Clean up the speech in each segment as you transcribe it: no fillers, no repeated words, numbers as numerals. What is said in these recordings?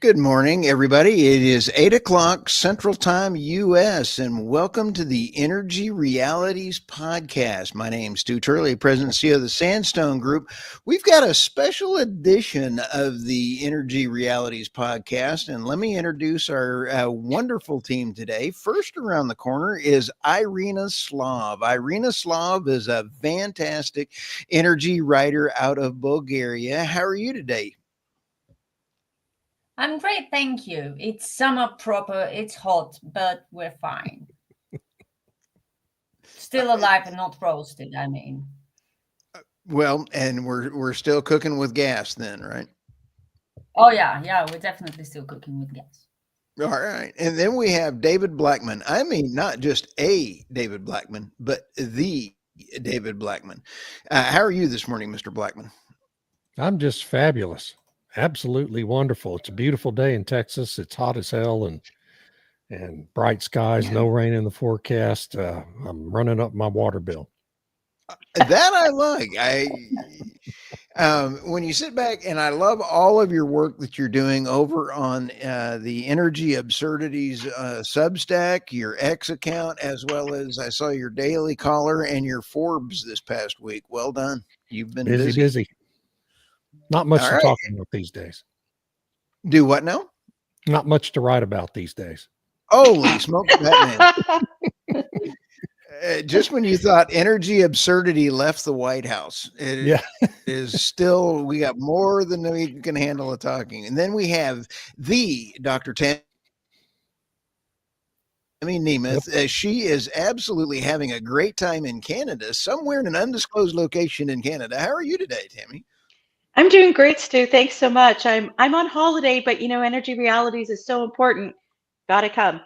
Good morning, everybody. It is 8 o'clock Central Time U.S., and welcome to the Energy Realities Podcast. My name's Stu Turley, President and CEO of the Sandstone Group. We've got a special edition of the Energy Realities Podcast, and let me introduce our wonderful team today. First around the corner is Irina Slav. Irina Slav is a fantastic energy writer out of Bulgaria. How are you today? I'm great, thank you. It's summer proper, it's hot, but we're fine. Still alive and not roasted, I mean. Well, and we're still cooking with gas then, right? Oh yeah, we're definitely still cooking with gas. All right. And then we have David Blackman. I mean, not just a David Blackman, but the David Blackman. How are you this morning, Mr. Blackman? I'm just fabulous. Absolutely wonderful. It's a beautiful day in Texas. It's hot as hell and bright skies, no rain in the forecast. I'm running up my water bill. That I like. When you sit back, and I love all of your work that you're doing over on the Energy Absurdities Substack, your X account, as well as I saw your Daily Caller and your Forbes this past week. Well done. You've been busy. Not much to talk about these days. Do what now? Not much to write about these days. Holy smoke, Batman. Just when you thought energy absurdity left the White House, it is still, we got more than we can handle of talking. And then we have the Dr. Tammy Nemeth. She is absolutely having a great time in Canada, somewhere in an undisclosed location in Canada. How are you today, Tammy? I'm doing great, Stu. Thanks so much. I'm on holiday, but you know, Energy Realities is so important. Gotta come.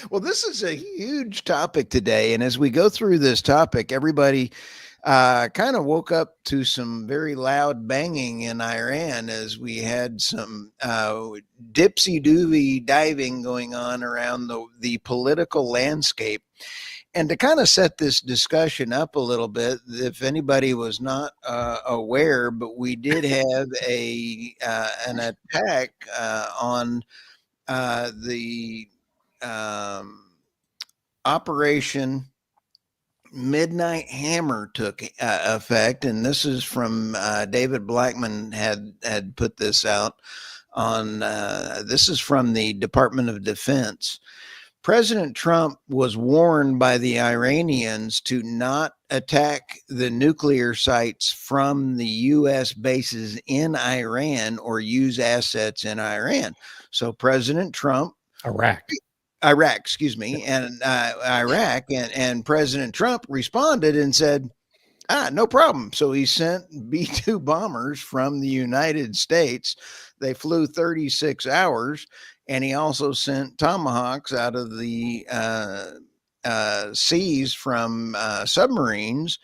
Well, this is a huge topic today. And as we go through this topic, everybody kind of woke up to some very loud banging in Iran as we had some dipsy-doovy diving going on around the political landscape. And to kind of set this discussion up a little bit, if anybody was not aware, but we did have an attack on the Operation Midnight Hammer took effect, and this is from David Blackman had put this out on. This is from the Department of Defense. President Trump was warned by the Iranians to not attack the nuclear sites from the U.S. bases in Iran or use assets in Iran. So President Trump, Iraq, excuse me, and Iraq and President Trump responded and said, no problem. So he sent B-2 bombers from the United States. They flew 36 hours. And he also sent Tomahawks out of the seas from submarines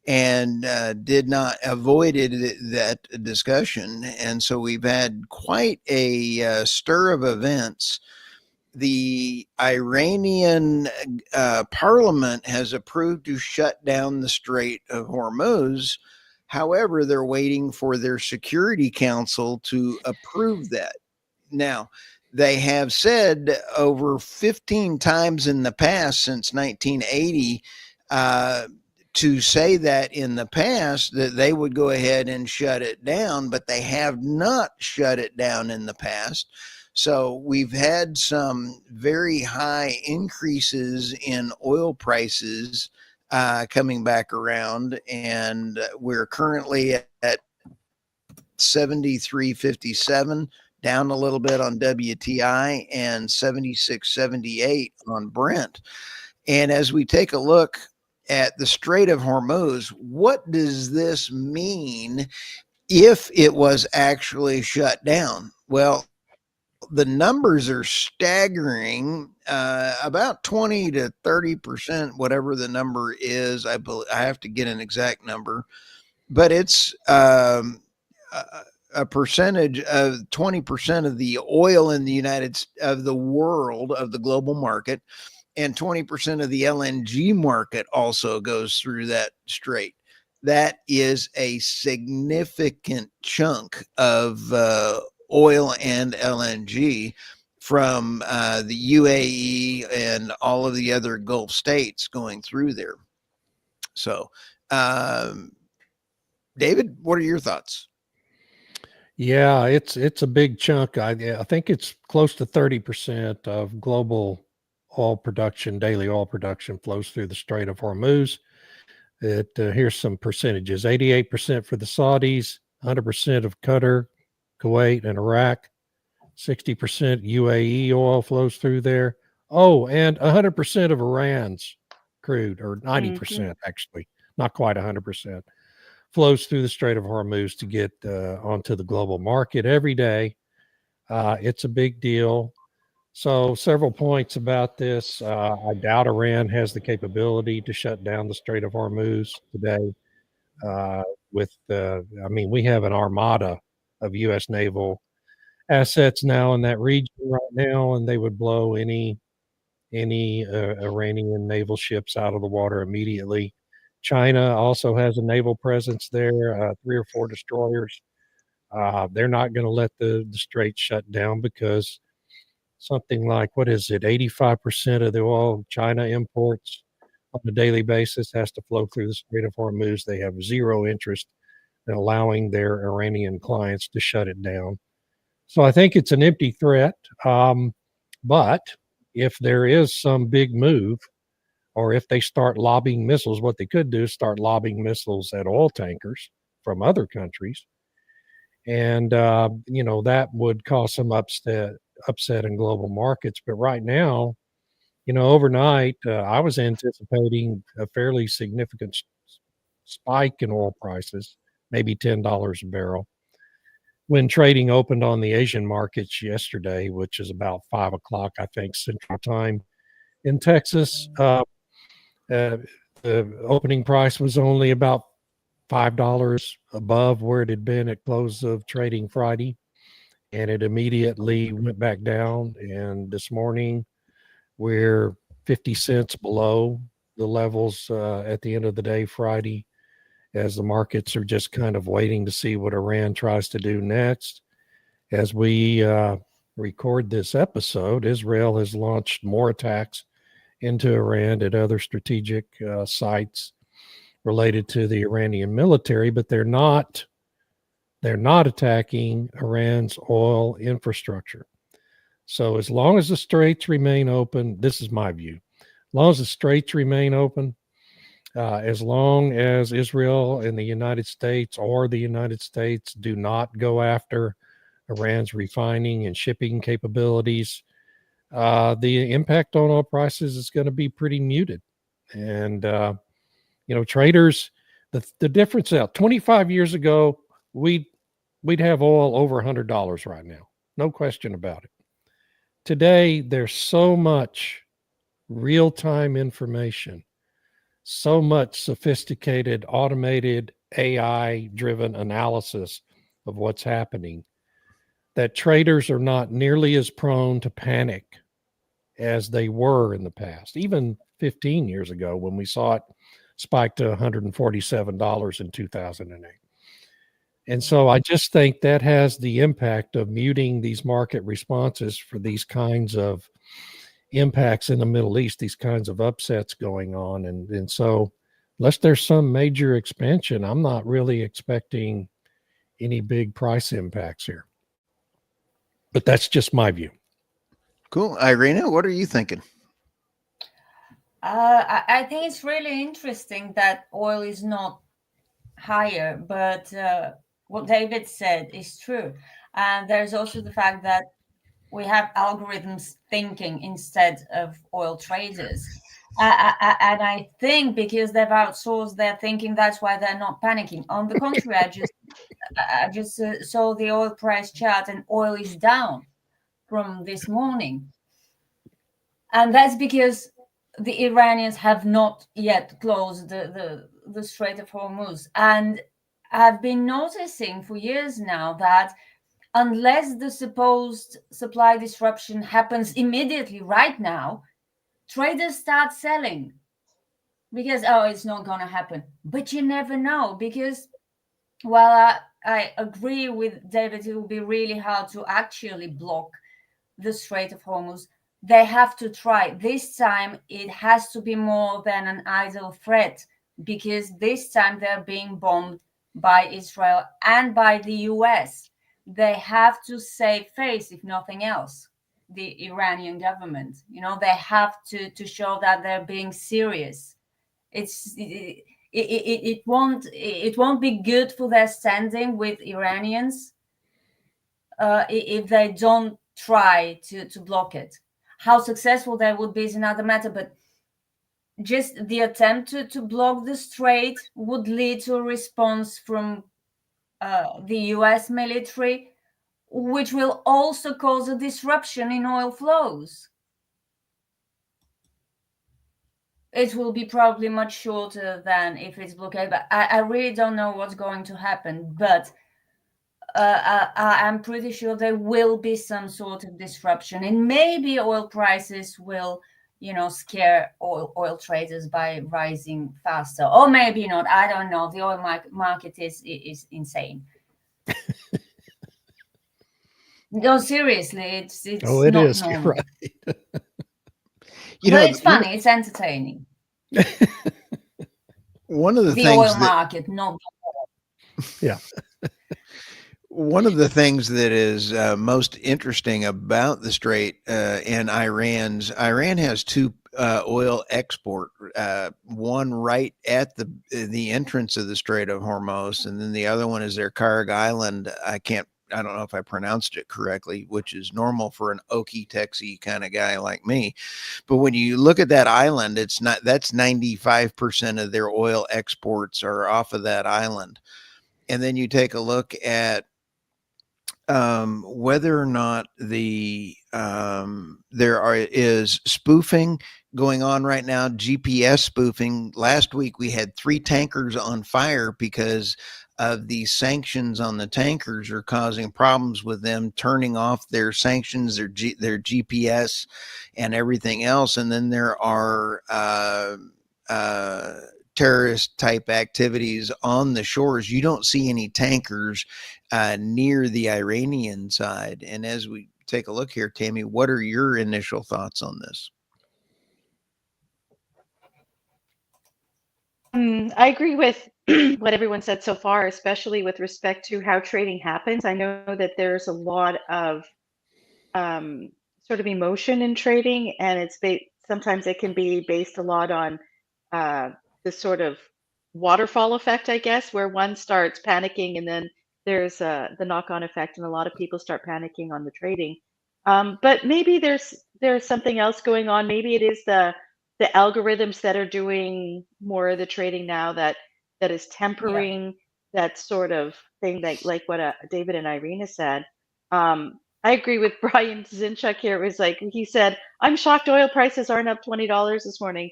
and did not avoided that discussion. And so we've had quite a stir of events. The Iranian parliament has approved to shut down the Strait of Hormuz. However, they're waiting for their Security Council to approve that. Now, they have said over 15 times in the past since 1980 to say that in the past that they would go ahead and shut it down, but they have not shut it down in the past. So we've had some very high increases in oil prices coming back around, and we're currently at 73.57. down a little bit on WTI and 76.78 on Brent. And as we take a look at the Strait of Hormuz, what does this mean if it was actually shut down? Well, the numbers are staggering, about 20 to 30%, whatever the number is. I have to get an exact number, but it's a percentage of 20% of the oil in the of the world, of the global market, and 20% of the LNG market also goes through that strait. That is a significant chunk of oil and LNG from the UAE and all of the other Gulf states going through there. So, David, what are your thoughts? Yeah, it's a big chunk. I think it's close to 30% of global oil production, daily oil production, flows through the Strait of Hormuz. Here's some percentages: 88% for the Saudis, 100% of Qatar, Kuwait, and Iraq. 60% UAE oil flows through there. Oh, and 100% of Iran's crude, or 90% actually, not quite 100%, flows through the Strait of Hormuz to get onto the global market every day. It's a big deal. So several points about this. I doubt Iran has the capability to shut down the Strait of Hormuz today. We have an armada of U.S. naval assets now in that region right now, and they would blow any Iranian naval ships out of the water immediately. China also has a naval presence there, 3 or 4 destroyers. They're not going to let the strait shut down because something like, what is it, 85% of the oil China imports on a daily basis has to flow through the Strait of Hormuz. They have zero interest in allowing their Iranian clients to shut it down. So I think it's an empty threat. But if there is some big move, or if they start lobbing missiles, what they could do is start lobbing missiles at oil tankers from other countries. And, that would cause some upset in global markets. But right now, overnight, I was anticipating a fairly significant spike in oil prices, maybe $10 a barrel. When trading opened on the Asian markets yesterday, which is about 5 o'clock, I think, Central Time in Texas, the opening price was only about $5 above where it had been at close of trading Friday, and it immediately went back down. And this morning, we're 50 cents below the levels at the end of the day Friday, as the markets are just kind of waiting to see what Iran tries to do next. As we record this episode, Israel has launched more attacks into Iran at other strategic sites related to the Iranian military, but they're not attacking Iran's oil infrastructure. So as long as the straits remain open, this is my view, as long as the straits remain open, as long as Israel and the United States, or the United States, do not go after Iran's refining and shipping capabilities, the impact on oil prices is going to be pretty muted. And, traders, the difference out 25 years ago, we'd have oil over $100 right now. No question about it. Today, there's so much real-time information, so much sophisticated, automated, AI-driven analysis of what's happening, that traders are not nearly as prone to panic as they were in the past, even 15 years ago when we saw it spike to $147 in 2008. And so I just think that has the impact of muting these market responses for these kinds of impacts in the Middle East, these kinds of upsets going on. And so unless there's some major expansion, I'm not really expecting any big price impacts here. But that's just my view. Cool. Irina, what are you thinking? I think it's really interesting that oil is not higher, but what David said is true. And there's also the fact that we have algorithms thinking instead of oil traders. And I think because they've outsourced their thinking, that's why they're not panicking. On the contrary, I just saw the oil price chart, and oil is down from this morning. And that's because the Iranians have not yet closed the Strait of Hormuz. And I've been noticing for years now that unless the supposed supply disruption happens immediately right now, traders start selling because, oh, it's not going to happen. But you never know, because while I agree with David, it will be really hard to actually block the Strait of Hormuz. They have to try. This time, it has to be more than an idle threat, because this time they're being bombed by Israel and by the US. They have to save face, if nothing else, the Iranian government. They have to show that they're being serious. It won't be good for their standing with Iranians if they don't try to block it. How successful they would be is another matter, but just the attempt to block the strait would lead to a response from the US military, which will also cause a disruption in oil flows. It will be probably much shorter than if it's blockaded, but I really don't know what's going to happen. But I'm pretty sure there will be some sort of disruption, and maybe oil prices will, scare oil traders by rising faster, or maybe not. I don't know. The oil market is insane. No, seriously, it's Oh, it not is. You're normal. right. But it's funny. It's entertaining. One of the The things oil market, not. Yeah. One of the things that is most interesting about the Strait and Iran has two oil export, one right at the entrance of the Strait of Hormuz, and then the other one is their Karg Island. I don't know if I pronounced it correctly, which is normal for an Okie Texie kind of guy like me. But when you look at that island, that's 95% of their oil exports are off of that island. And then you take a look at whether or not is spoofing going on right now, GPS spoofing. Last week we had 3 tankers on fire because of the sanctions on the tankers are causing problems with them turning off their sanctions, their GPS, and everything else. And then there are terrorist type activities on the shores. You don't see any tankers near the Iranian side. And as we take a look here, Tammy, what are your initial thoughts on this? I agree with what everyone said so far, especially with respect to how trading happens. I know that there's a lot of sort of emotion in trading, and sometimes it can be based a lot on this sort of waterfall effect, I guess, where one starts panicking and then there's the knock-on effect, and a lot of people start panicking on the trading. But maybe there's something else going on. Maybe it is the algorithms that are doing more of the trading now that is tempering that sort of thing, like what David and Irina said. I agree with Brian Zinchuk here. It was like he said, "I'm shocked oil prices aren't up $20 this morning."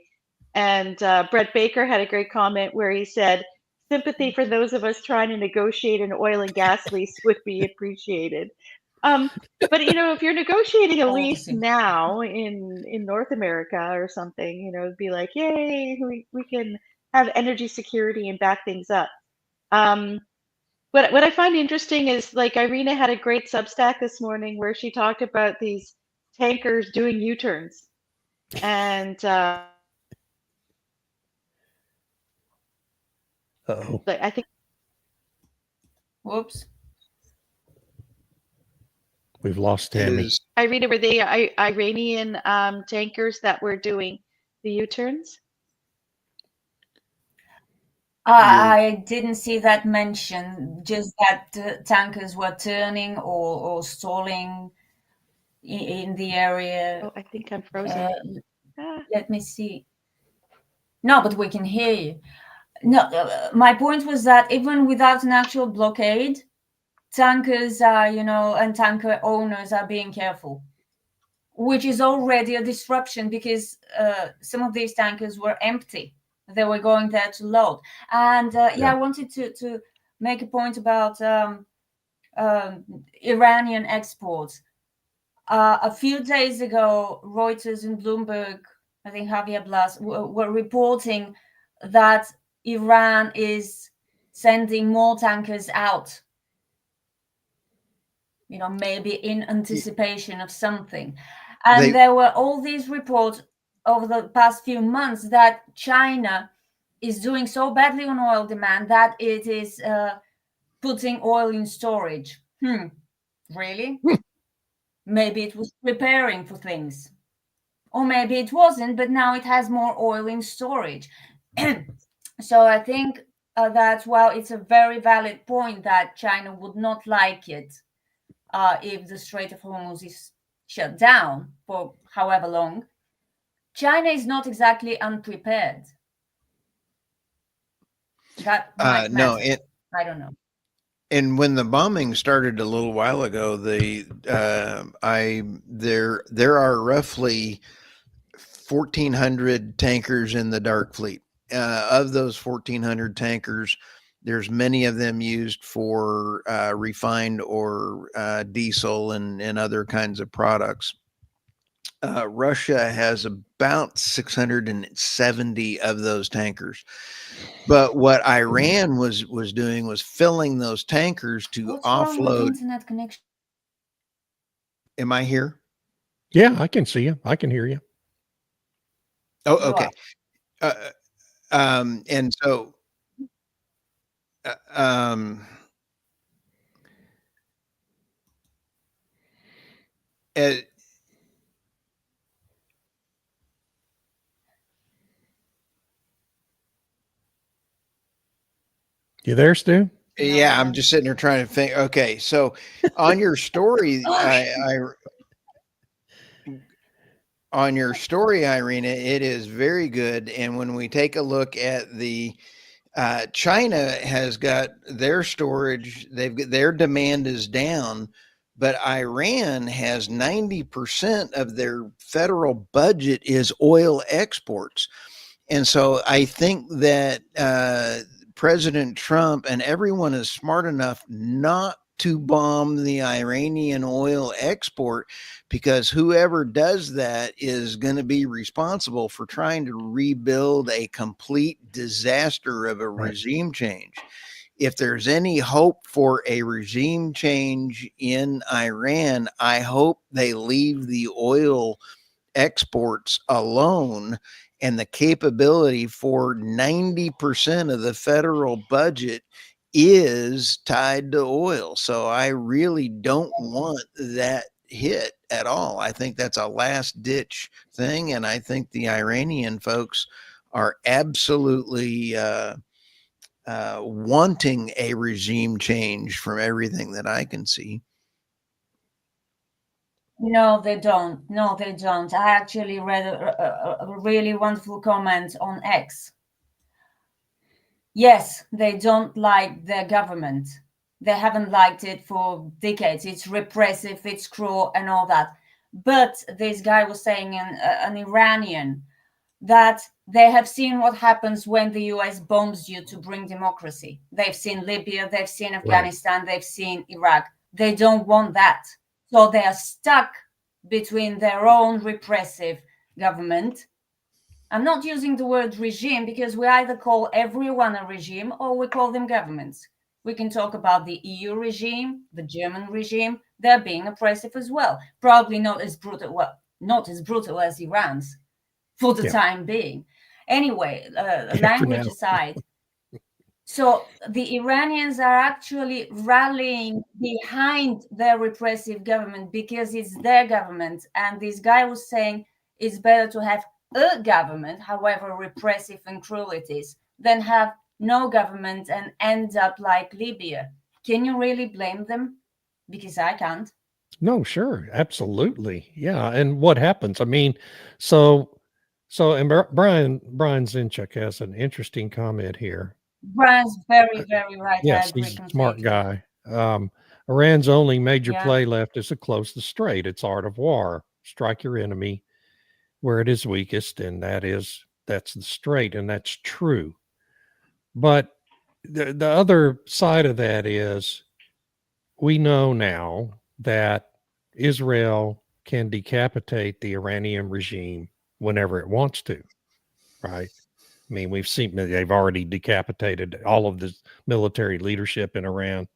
And Brett Baker had a great comment where he said, "Sympathy for those of us trying to negotiate an oil and gas lease would be appreciated." But if you're negotiating a lease now in North America or something, it'd be like, yay, we can have energy security and back things up. What I find interesting is, like, Irina had a great Substack this morning where she talked about these tankers doing U-turns, and I think. Whoops. We've lost Tammy. Irina, were they Iranian tankers that were doing the U-turns? I didn't see that mentioned, just that tankers were turning or stalling in the area. Oh, I think I'm frozen. Let me see. No, but we can hear you. No, my point was that even without an actual blockade, tankers are, and tanker owners are being careful, which is already a disruption because some of these tankers were empty. They were going there to load. And I wanted to make a point about Iranian exports. A few days ago, Reuters and Bloomberg, I think Javier Blas, were reporting that Iran is sending more tankers out, maybe in anticipation of something. And there were all these reports over the past few months that China is doing so badly on oil demand that it is putting oil in storage. Really? Maybe it was preparing for things. Or maybe it wasn't, but now it has more oil in storage. So I think that while it's a very valid point that China would not like it if the Strait of Hormuz is shut down for however long, China is not exactly unprepared. That might matter. No, I don't know. And when the bombing started a little while ago, there are roughly 1,400 tankers in the dark fleet. Of those 1,400 tankers, there's many of them used for refined or diesel and other kinds of products. Russia has about 670 of those tankers. But what Iran was doing was filling those tankers to What's wrong with offload. internet connection? Am I here? Yeah, I can see you. I can hear you. Oh, You okay. And so, You there, Stu? yeah, I'm just sitting there trying to think. Okay, so on your story, on your story, Irina, it is very good. And when we take a look at the China has got their storage, their demand is down, but Iran has 90% of their federal budget is oil exports. And so I think that President Trump and everyone is smart enough not to bomb the Iranian oil export, because whoever does that is going to be responsible for trying to rebuild a complete disaster of a regime change. If there's any hope for a regime change in Iran, I hope they leave the oil exports alone, and the capability for 90% of the federal budget is tied to oil. So I really don't want that hit at all. I think that's a last ditch thing. And I think the Iranian folks are absolutely wanting a regime change from everything that I can see. No, they don't. No, they don't. I actually read a really wonderful comment on X. Yes, they don't like their government. They haven't liked it for decades. It's repressive, it's cruel, and all that. But this guy was saying, an Iranian, that they have seen what happens when the US bombs you to bring democracy. They've seen Libya, they've seen Afghanistan, they've seen Iraq. They don't want that. So they are stuck between their own repressive government. I'm not using the word regime because we either call everyone a regime or we call them governments. We can talk about the EU regime, the German regime. They're being oppressive as well. Probably not as brutal, as Iran's for the time being. Anyway, language aside, so the Iranians are actually rallying behind their repressive government because it's their government. And this guy was saying it's better to have a government, however repressive and cruel it is, than have no government and end up like Libya. Can you really blame them? Because I can't. No, sure. Absolutely. Yeah. And what happens? I mean, and Brian Zinchuk has an interesting comment here. Brian's very, very right. Yes, he's a smart guy. Iran's only major play left is to close the strait. It's art of war. Strike your enemy where it is weakest, and that's the strait, and that's true. But the other side of that is we know now that Israel can decapitate the Iranian regime whenever it wants to, right? I mean, we've seen they've already decapitated all of the military leadership in Iran.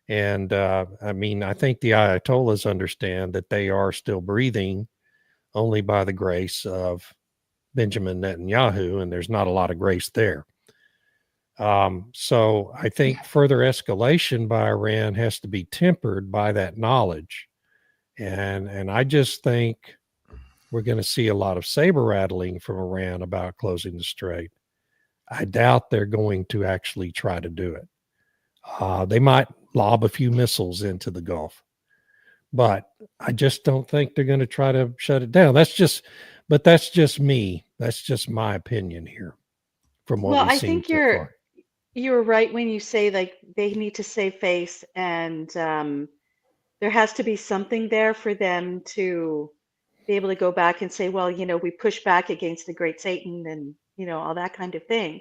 And I mean, I think the Ayatollahs understand that they are still breathing only by the grace of Benjamin Netanyahu, and there's not a lot of grace there. So I think further escalation by Iran has to be tempered by that knowledge. And I just think we're going to see a lot of saber rattling from Iran about closing the strait. I doubt they're going to actually try to do it. They might lob a few missiles into the Gulf, but I just don't think they're going to try to shut it down. That's just me. That's just my opinion here from what Well, we've I seen think so far. you're right when you say like they need to save face, and there has to be something there for them to be able to go back and say, well, we push back against the great Satan and all that kind of thing.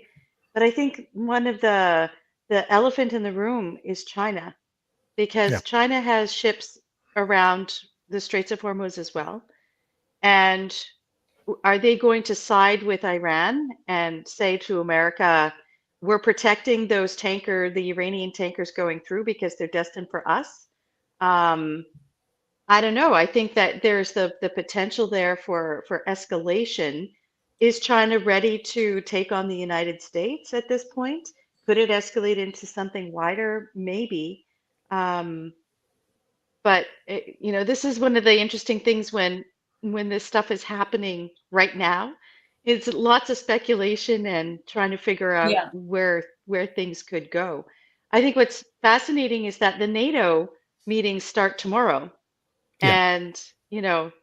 But I think one of the elephant in the room is China, Yeah. because China has ships around the Straits of Hormuz as well. And are they going to side with Iran and say to America, we're protecting the Iranian tankers going through because they're destined for us? I don't know. I think that there's the potential there for escalation. Is China ready to take on the United States at this point? Could it escalate into something wider? Maybe. Um, but this is one of the interesting things when this stuff is happening right now. It's lots of speculation and trying to figure out Yeah. where things could go. I think what's fascinating is that the NATO meetings start tomorrow. Yeah. And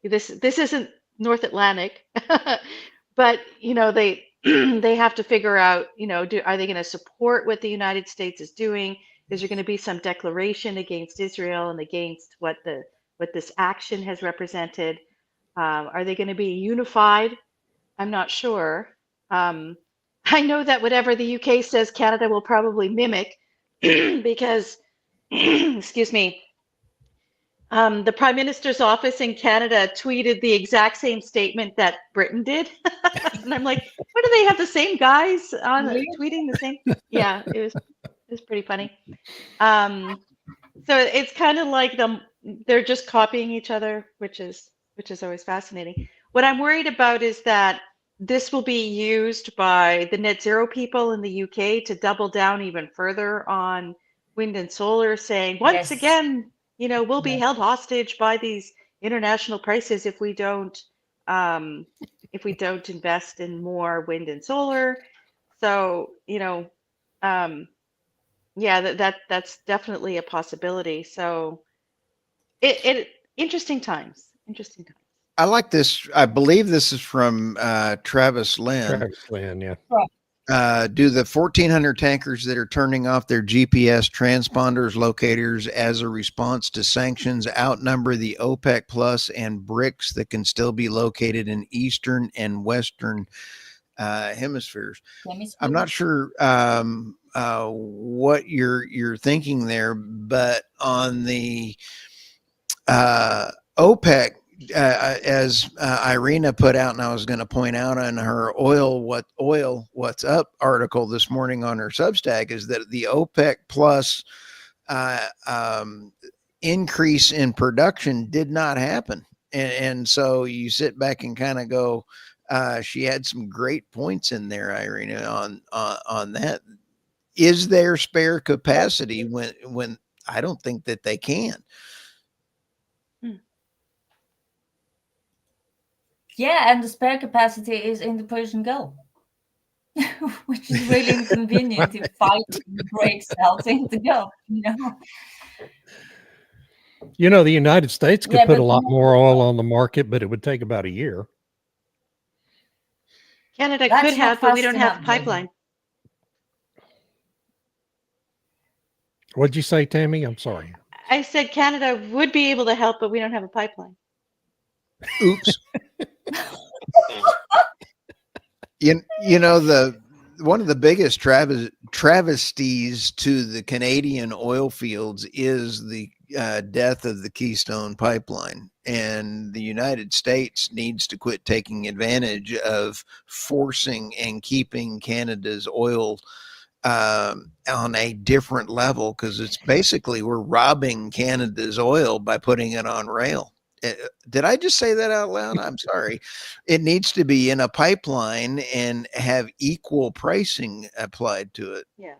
this isn't North Atlantic, but they they have to figure out, are they going to support what the United States is doing? Is there going to be some declaration against Israel and against what this action has represented? Are they going to be unified? I'm not sure. I know that whatever the UK says, Canada will probably mimic because, excuse me, the Prime Minister's office in Canada tweeted the exact same statement that Britain did. And I'm like, what do they have the same guys on Really? tweeting the same? Yeah, it was pretty funny. So it's kind of like they're just copying each other, which is always fascinating. What I'm worried about is that this will be used by the net zero people in the UK to double down even further on wind and solar, saying once Yes. again, we'll be Yes. held hostage by these international prices if we don't invest in more wind and solar. So yeah, that's definitely a possibility. So it interesting times. Interesting times. I like this. I believe this is from Travis Lynn. Travis Lynn, yeah. Do the 1,400 tankers that are turning off their GPS transponders locators as a response to sanctions outnumber the OPEC Plus and BRICS that can still be located in Eastern and Western hemispheres? I'm not sure what you're thinking there, but on the OPEC, as Irina put out, and I was going to point out on her What's Up article this morning on her Substack, is that the OPEC Plus increase in production did not happen. And so you sit back and kind of go, she had some great points in there, Irina, on that. Is there spare capacity when I don't think that they can? Yeah, and the spare capacity is in the Persian Gulf, which is really inconvenient if fight breaks out in the Gulf. The United States could put a lot more oil on the market, but it would take about a year. Canada could have, but we don't have a pipeline. What'd you say, Tammy? I'm sorry. I said Canada would be able to help, but we don't have a pipeline. Oops. You know, one of the biggest travesties to the Canadian oil fields is the death of the Keystone Pipeline. And the United States needs to quit taking advantage of forcing and keeping Canada's oil on a different level, because it's basically we're robbing Canada's oil by putting it on rail. Did I just say that out loud? I'm sorry. It needs to be in a pipeline and have equal pricing applied to it. Yeah.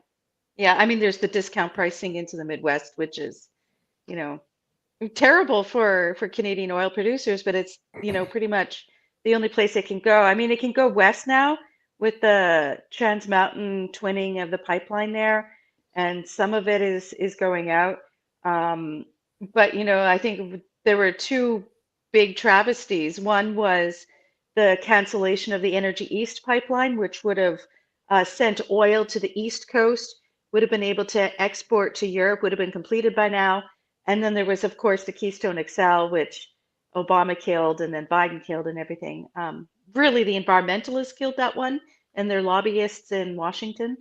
Yeah. I mean, there's the discount pricing into the Midwest, which is, you know, terrible for Canadian oil producers, but it's, pretty much the only place it can go. I mean, it can go west now with the Trans Mountain twinning of the pipeline there, and some of it is going out. But I think there were two big travesties. One was the cancellation of the Energy East pipeline, which would have sent oil to the East Coast, would have been able to export to Europe, would have been completed by now. And then there was, of course, the Keystone XL, which Obama killed and then Biden killed and everything. Really, the environmentalists killed that one and their lobbyists in Washington.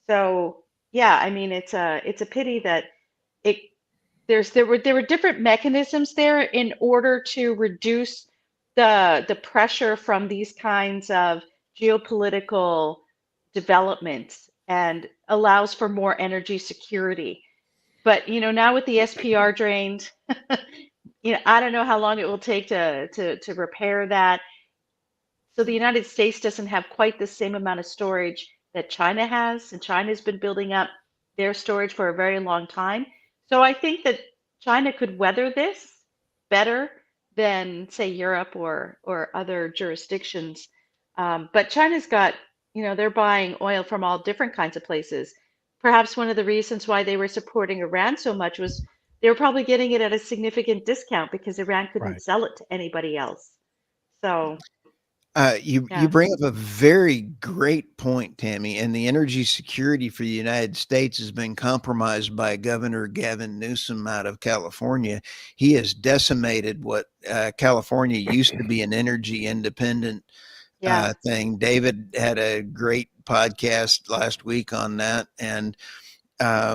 So yeah, I mean, it's a pity that it there were different mechanisms there in order to reduce the pressure from these kinds of geopolitical developments and allows for more energy security. But now with the SPR drained, I don't know how long it will take to repair that. So the United States doesn't have quite the same amount of storage that China has, and China's been building up their storage for a very long time. So I think that China could weather this better than, say, Europe or other jurisdictions. But China's got, they're buying oil from all different kinds of places. Perhaps one of the reasons why they were supporting Iran so much was they were probably getting it at a significant discount because Iran couldn't Right. sell it to anybody else. So You yeah. bring up a very great point, Tammy, and the energy security for the United States has been compromised by Governor Gavin Newsom out of California. He has decimated what California used to be an energy independent Yeah. thing. David had a great podcast last week on that. And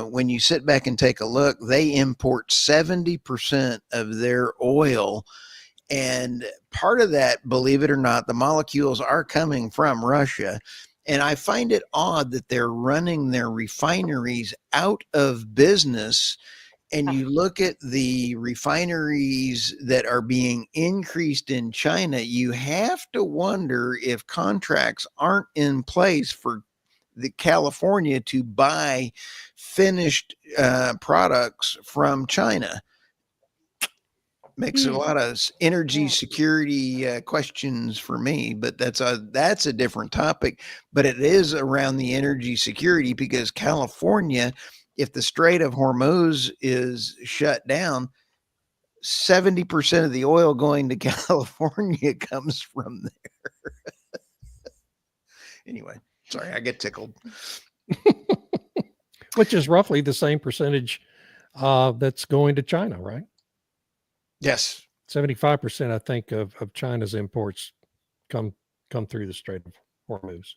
when you sit back and take a look, they import 70% of their oil. And part of that, believe it or not, the molecules are coming from Russia. And I find it odd that they're running their refineries out of business. And you look at the refineries that are being increased in China, you have to wonder if contracts aren't in place for the California to buy finished products from China. Makes a lot of energy Yeah. security questions for me, but that's a different topic. But it is around the energy security, because California, if the Strait of Hormuz is shut down, 70% of the oil going to California comes from there. Anyway, sorry, I get tickled. Which is roughly the same percentage that's going to China, right? Yes. 75%, I think, of China's imports come through the Strait of Hormuz.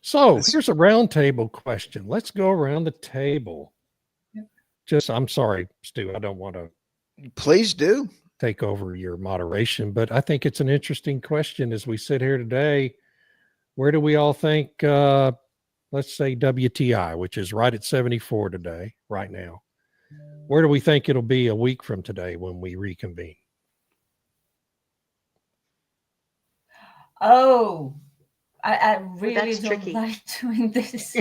So here's a roundtable question. Let's go around the table. I'm sorry, Stu, I don't want to Please do. take over your moderation, but I think it's an interesting question as we sit here today. Where do we all think, let's say WTI, which is right at 74 today, right now, where do we think it'll be a week from today when we reconvene? Oh, I really that's don't tricky. like doing this.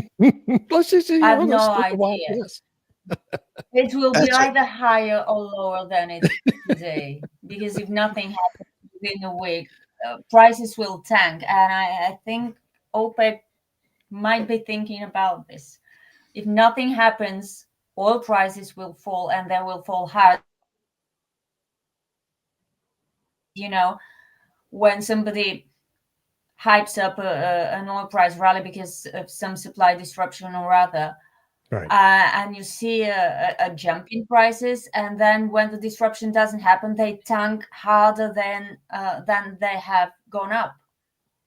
Let's just see. I have Let's no take a wild idea. guess. It will be That's a- either higher or lower than it is today, because if nothing happens within a week, prices will tank. And I think OPEC might be thinking about this. If nothing happens, oil prices will fall, and they will fall hard. When somebody hypes up an oil price rally because of some supply disruption or other, Right. And you see a jump in prices, and then when the disruption doesn't happen, they tank harder than they have gone up.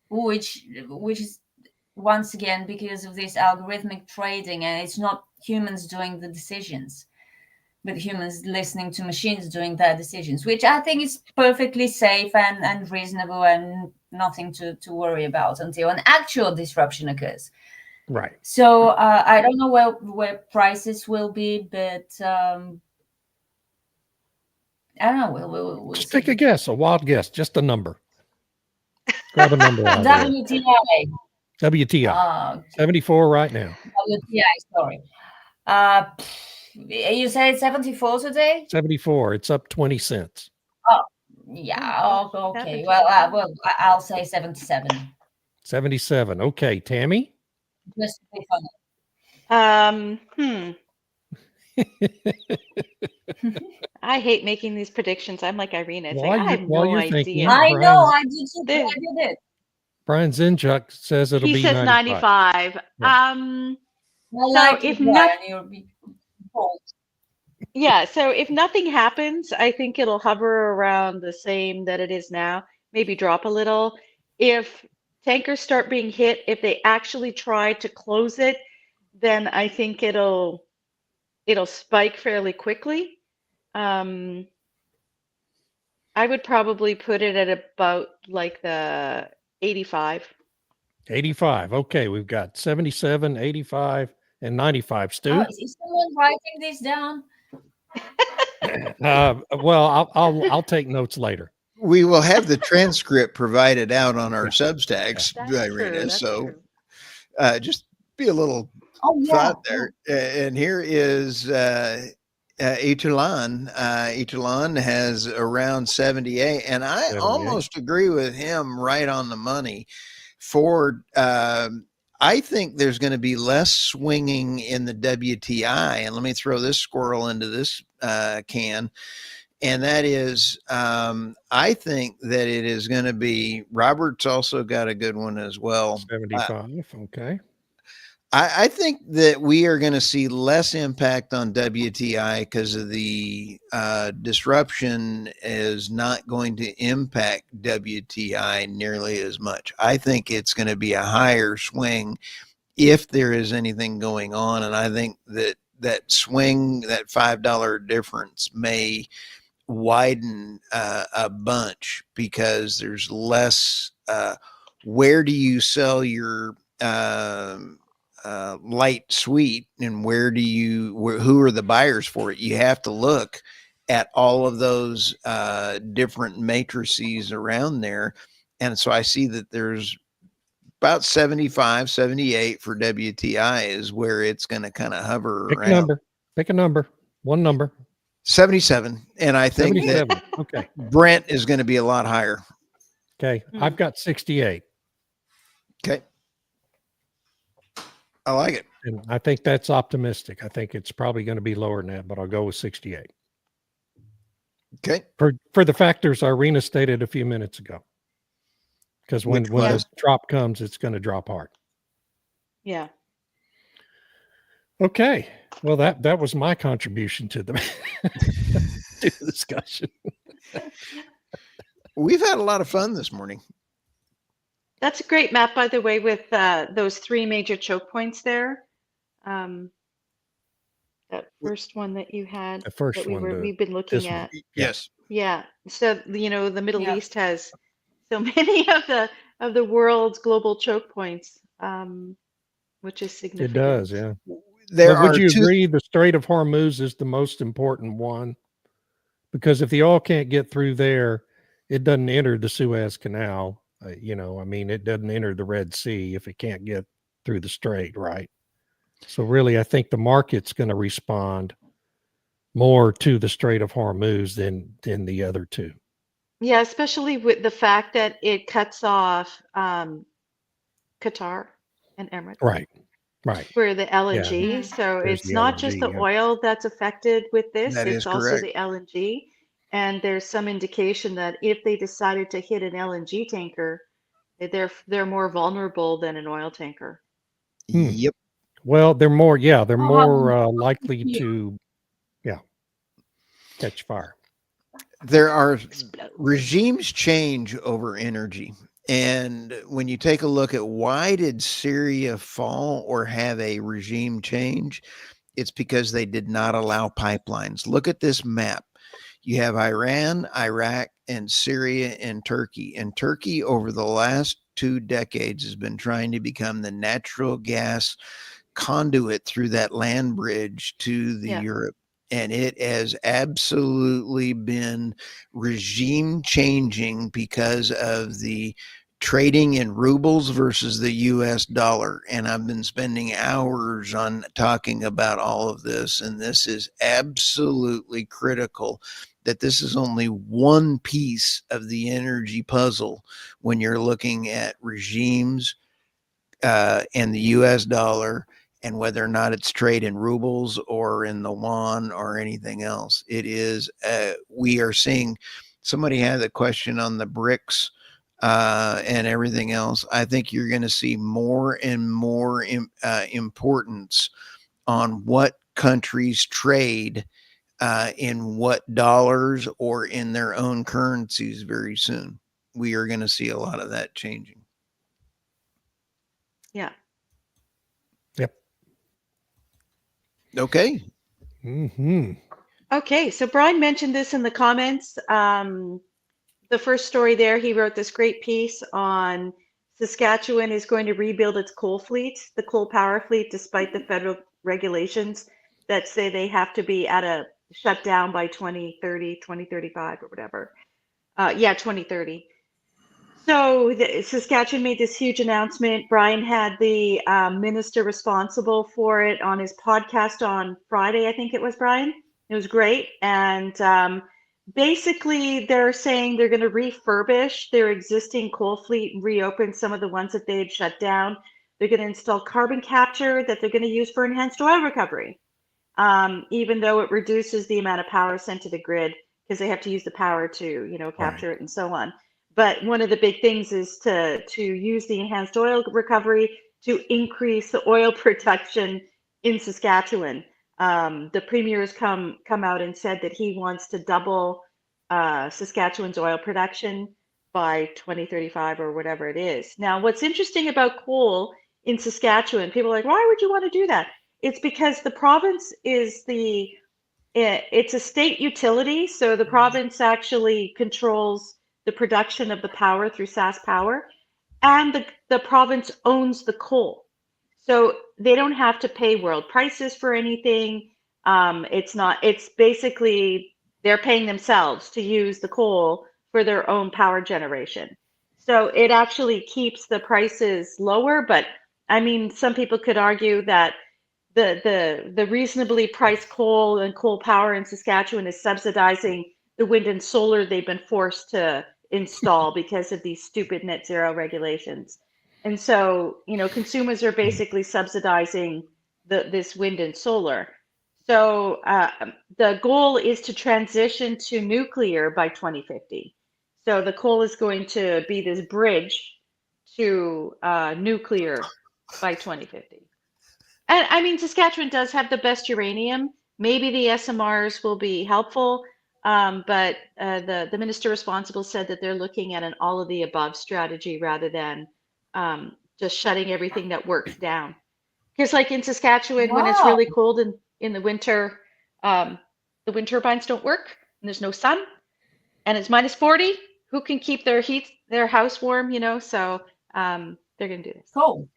which is once again because of this algorithmic trading, and it's not humans doing the decisions, but humans listening to machines doing their decisions, which I think is perfectly safe and reasonable and nothing to worry about until an actual disruption occurs. Right. So I don't know where prices will be, but I don't know. We'll Just see. take a guess, a wild guess, just a number. Grab a number out of there. WTI. WTI. 74 right now. WTI, sorry. You said 74 today? 74. It's up 20 cents. Oh, yeah. Oh, okay. Well, I'll say 77. 77. Okay, Tammy. Just to be funny. I hate making these predictions. I'm like Irina. It's While like I have while no you're idea. thinking, I know. Brian- I did too. But I did it. Brian Zinchuk says it'll He be says 95. Yeah. Well, So like if you, not- Brian, you'll be told. Yeah, so if nothing happens, I think it'll hover around the same that it is now, maybe drop a little. If tankers start being hit, if they actually try to close it, then I think it'll spike fairly quickly. I would probably put it at about like the 85. 85. Okay, we've got 77, 85, and 95. Stu? Oh, is someone writing this down? Well, I'll take notes later. We will have the transcript provided out on our Substacks, That's true. Irina. That's So true. just be a little Oh, yeah. thought there. And here is Itulan. Itulan has around 78, and I 78. almost agree with him right on the money. For I think there's going to be less swinging in the WTI, and let me throw this squirrel into this can. And that is, I think that it is going to be. Robert's also got a good one as well. 75. Okay. I think that we are going to see less impact on WTI because of the disruption is not going to impact WTI nearly as much. I think it's going to be a higher swing if there is anything going on. And I think that swing, that $5 difference may widen a bunch because there's less. Where do you sell your light sweet, and who are the buyers for it? You have to look at all of those different matrices around there. And so I see that there's about 75, 78 for WTI is where it's going to kind of hover Pick around. a number. Pick a number. One number. 77. And I think 77. that Okay. Brent is going to be a lot higher. Okay. I've got 68. Okay. I like it. And I think that's optimistic. I think it's probably going to be lower than that, but I'll go with 68. Okay. For the factors Irina stated a few minutes ago. Because when the drop comes, it's going to drop hard. Yeah. Okay. Well, that was my contribution to the, to the discussion. We've had a lot of fun this morning. That's a great map, by the way, with those three major choke points there. That first one that you had, The first that one, we've been looking this one. at. Yes. Yeah. So, the Middle Yeah. East has so many of the world's global choke points, which is It significant. does, yeah. There But would are you two. agree the Strait of Hormuz is the most important one? Because if the oil can't get through there, it doesn't enter the Suez Canal. It doesn't enter the Red Sea if it can't get through the strait, right? So really, I think the market's going to respond more to the Strait of Hormuz than the other two. Yeah, especially with the fact that it cuts off Qatar and Emirates. Right. For the LNG. Yeah. So There's it's the not LNG, just the yeah. oil that's affected with this, That it's is also correct. the LNG. And there's some indication that if they decided to hit an LNG tanker, they're more vulnerable than an oil tanker. Yep. Well, they're more how likely you- to, catch fire. There are Explode. regimes change over energy. And when you take a look at why did Syria fall or have a regime change, it's because they did not allow pipelines. Look at this map. You have Iran, Iraq, and Syria and Turkey. And Turkey, over the last 2 decades, has been trying to become the natural gas conduit through that land bridge to the Europe. And it has absolutely been regime changing because of the trading in rubles versus the US dollar. And I've been spending hours on talking about all of this. And this is absolutely critical that this is only one piece of the energy puzzle when you're looking at regimes and the US dollar and whether or not it's trade in rubles or in the yuan or anything else. It is, we are seeing, somebody had a question on the BRICS and everything else. I think you're going to see more and more importance on what countries trade in what dollars or in their own currencies very soon. We are going to see a lot of that changing. Yeah. Yep. Okay. Mm-hmm. Okay, so Brian mentioned this in the comments. The first story there, he wrote this great piece on Saskatchewan is going to rebuild its coal fleet, the coal power fleet, despite the federal regulations that say they have to be at a shutdown by 2030, 2035 or whatever. 2030. So Saskatchewan made this huge announcement. Brian had the minister responsible for it on his podcast on Friday, I think it was, Brian. It was great. And basically, they're saying they're going to refurbish their existing coal fleet and reopen some of the ones that they had shut down. They're going to install carbon capture that they're going to use for enhanced oil recovery, even though it reduces the amount of power sent to the grid because they have to use the power to, capture it and so on. But one of the big things is to use the enhanced oil recovery to increase the oil production in Saskatchewan. The premier has come out and said that he wants to double Saskatchewan's oil production by 2035 or whatever it is. Now, what's interesting about coal in Saskatchewan, people are like, why would you want to do that? It's because the province is it's a state utility. So the province actually controls the production of the power through Sask Power, and the province owns the coal. So they don't have to pay world prices for anything. It's basically they're paying themselves to use the coal for their own power generation. So it actually keeps the prices lower. But I mean, some people could argue that the reasonably priced coal and coal power in Saskatchewan is subsidizing the wind and solar they've been forced to install because of these stupid net zero regulations. And so, consumers are basically subsidizing this wind and solar. So the goal is to transition to nuclear by 2050. So the coal is going to be this bridge to nuclear by 2050. And I mean, Saskatchewan does have the best uranium. Maybe the SMRs will be helpful, but the minister responsible said that they're looking at an all of the above strategy rather than just shutting everything that works down. Because like in Saskatchewan, when it's really cold in the winter, the wind turbines don't work and there's no sun and it's minus 40. Who can keep their house warm, So they're going to do this. Cool.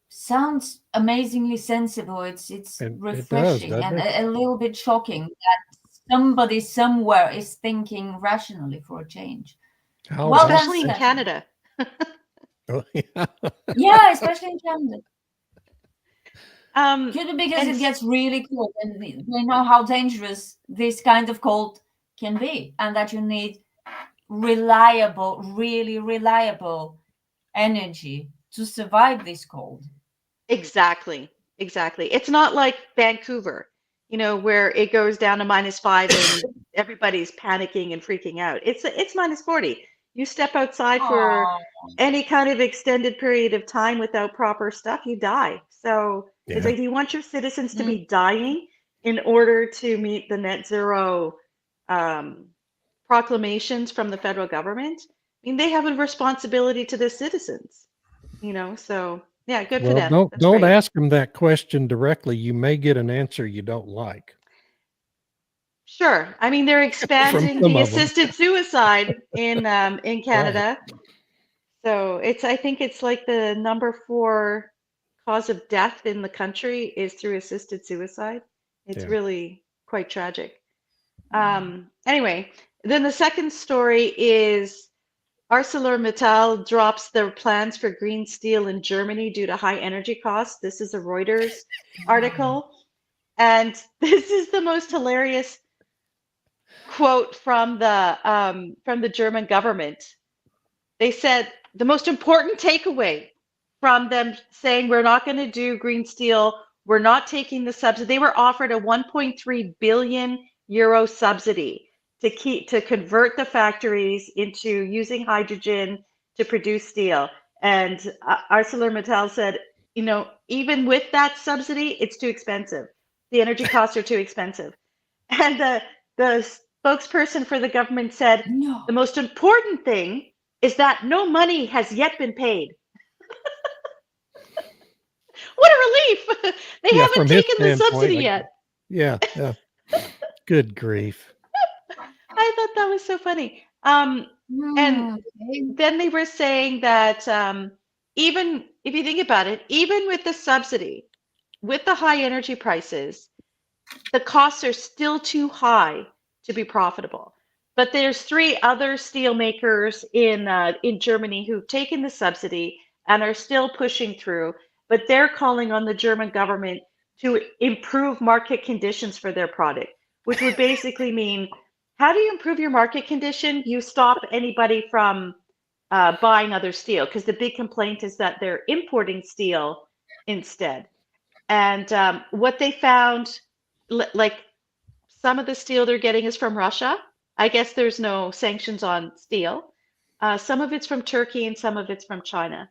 Sounds amazingly sensible. It's refreshing and a little bit shocking that somebody somewhere is thinking rationally for a change. Especially in Canada. Oh, yeah. Yeah, especially in Canada. Could be because it gets really cold, and we know how dangerous this kind of cold can be, and that you need reliable, really reliable energy to survive this cold. Exactly. It's not like Vancouver, where it goes down to -5 and everybody's panicking and freaking out. It's minus 40. You step outside for any kind of extended period of time without proper stuff, you die. So it's like, do you want your citizens to be dying in order to meet the net zero proclamations from the federal government, I mean, they have a responsibility to the citizens, so yeah, good for Well, them. don't That's don't great. ask them that question directly. You may get an answer you don't like Sure. I mean, they're from expanding some the of them. assisted suicide in Right. Canada. So I think it's like the number 4 cause of death in the country is through assisted suicide. It's Yeah. really quite tragic. Anyway, then the second story is ArcelorMittal drops their plans for green steel in Germany due to high energy costs. This is a Reuters article. And this is the most hilarious quote from the German government. They said the most important takeaway from them saying we're not going to do green steel, we're not taking the subsidy. They were offered a 1.3 billion euro subsidy to convert the factories into using hydrogen to produce steel. And ArcelorMittal said, even with that subsidy, it's too expensive. The energy costs are too expensive. And the spokesperson for the government said, No. the most important thing is that no money has yet been paid. What a relief! They Yeah, haven't from his taken the subsidy standpoint, yet. yeah. Good grief. I thought that was so funny. And then they were saying that even if you think about it, even with the subsidy, with the high energy prices, the costs are still too high to be profitable. But there's 3 other steel makers in Germany who've taken the subsidy and are still pushing through. But they're calling on the German government to improve market conditions for their product, which would basically mean, how do you improve your market condition? You stop anybody from buying other steel, because the big complaint is that they're importing steel instead. And what they found, like some of the steel they're getting is from Russia. I guess there's no sanctions on steel. Some of it's from Turkey and some of it's from China.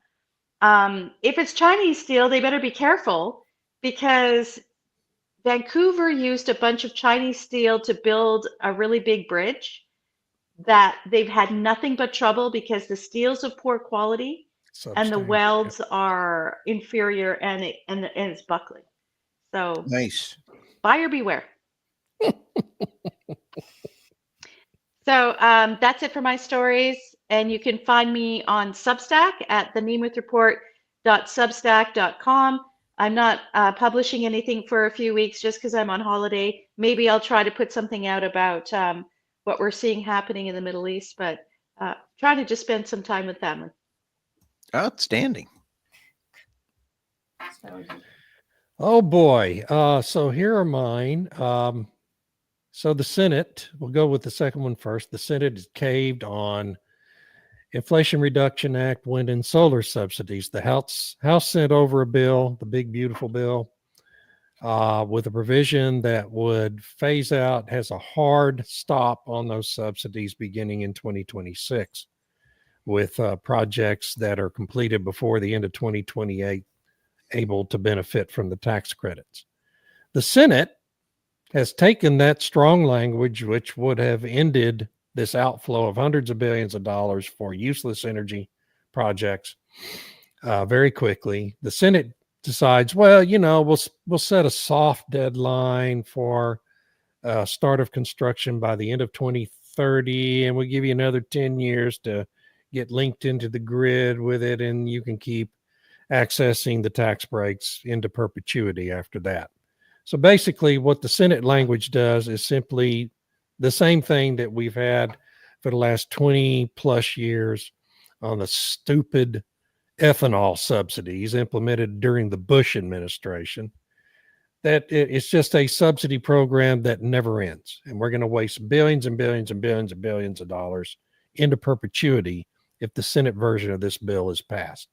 If it's Chinese steel, they better be careful, because Vancouver used a bunch of Chinese steel to build a really big bridge that they've had nothing but trouble because the steel's of poor quality and the Substandard. welds are inferior, and it's buckling. So Nice. buyer beware. So that's it for my stories. And you can find me on Substack at thenemouthReport.substack.com. I'm not publishing anything for a few weeks just because I'm on holiday. Maybe I'll try to put something out about what we're seeing happening in the Middle East, but trying to just spend some time with family. Outstanding. Oh boy. So here are mine. So the Senate, we'll go with the second one first. The Senate has caved on Inflation Reduction Act, wind and solar subsidies. The House sent over a bill, the big beautiful bill, with a provision that would phase out, has a hard stop on those subsidies beginning in 2026, with projects that are completed before the end of 2028 able to benefit from the tax credits. The Senate has taken that strong language, which would have ended this outflow of hundreds of billions of dollars for useless energy projects very quickly. The Senate decides, well, we'll set a soft deadline for start of construction by the end of 2030, and we'll give you another 10 years to get linked into the grid with it, and you can keep accessing the tax breaks into perpetuity after that. So basically what the Senate language does is simply the same thing that we've had for the last 20 plus years on the stupid ethanol subsidies implemented during the Bush administration, that it's just a subsidy program that never ends. And we're going to waste billions and billions and billions and billions of dollars into perpetuity if the Senate version of this bill is passed.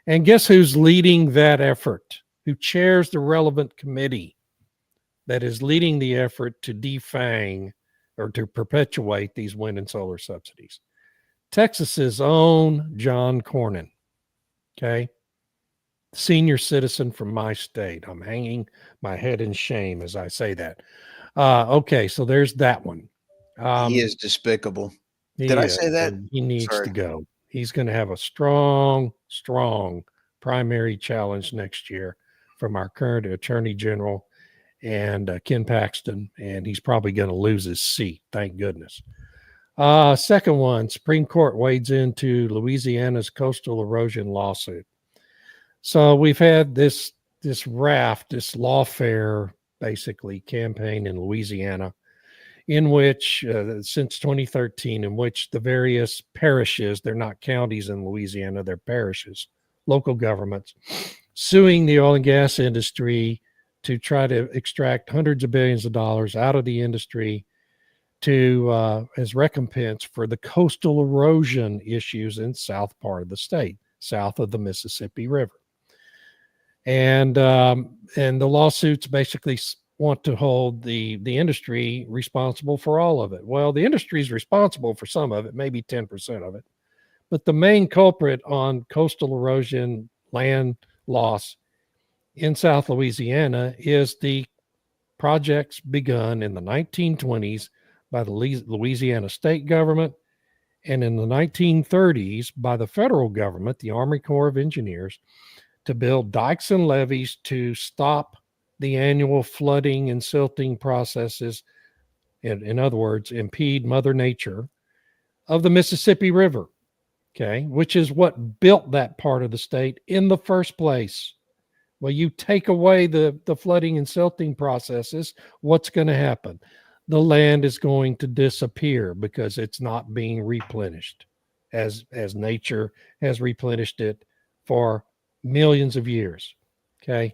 And guess who's leading that effort? Who chairs the relevant committee that is leading the effort to defang or to perpetuate these wind and solar subsidies? Texas's own John Cornyn. Okay. Senior citizen from my state. I'm hanging my head in shame as I say that. Okay. So there's that one. He is despicable. He Did I is, say that? and he needs Sorry. to go. He's going to have a strong primary challenge next year from our current Attorney General and Ken Paxton, and he's probably going to lose his seat. Thank goodness. Second one, Supreme Court wades into Louisiana's coastal erosion lawsuit. So we've had this lawfare, basically campaign in Louisiana, in which since 2013, in which the various parishes, they're not counties in Louisiana, they're parishes, local governments, suing the oil and gas industry to try to extract hundreds of billions of dollars out of the industry to as recompense for the coastal erosion issues in south part of the state, south of the Mississippi River. And the lawsuits basically want to hold the industry responsible for all of it. Well, the industry is responsible for some of it, maybe 10% of it. But the main culprit on coastal erosion, land loss in South Louisiana is the projects begun in the 1920s by the Louisiana state government and in the 1930s by the federal government, the Army Corps of Engineers, to build dikes and levees to stop the annual flooding and silting processes, in other words, impede Mother Nature of the Mississippi River, okay, which is what built that part of the state in the first place. Well, you take away the flooding and silting processes, what's going to happen? The land is going to disappear because it's not being replenished as nature has replenished it for millions of years. Okay.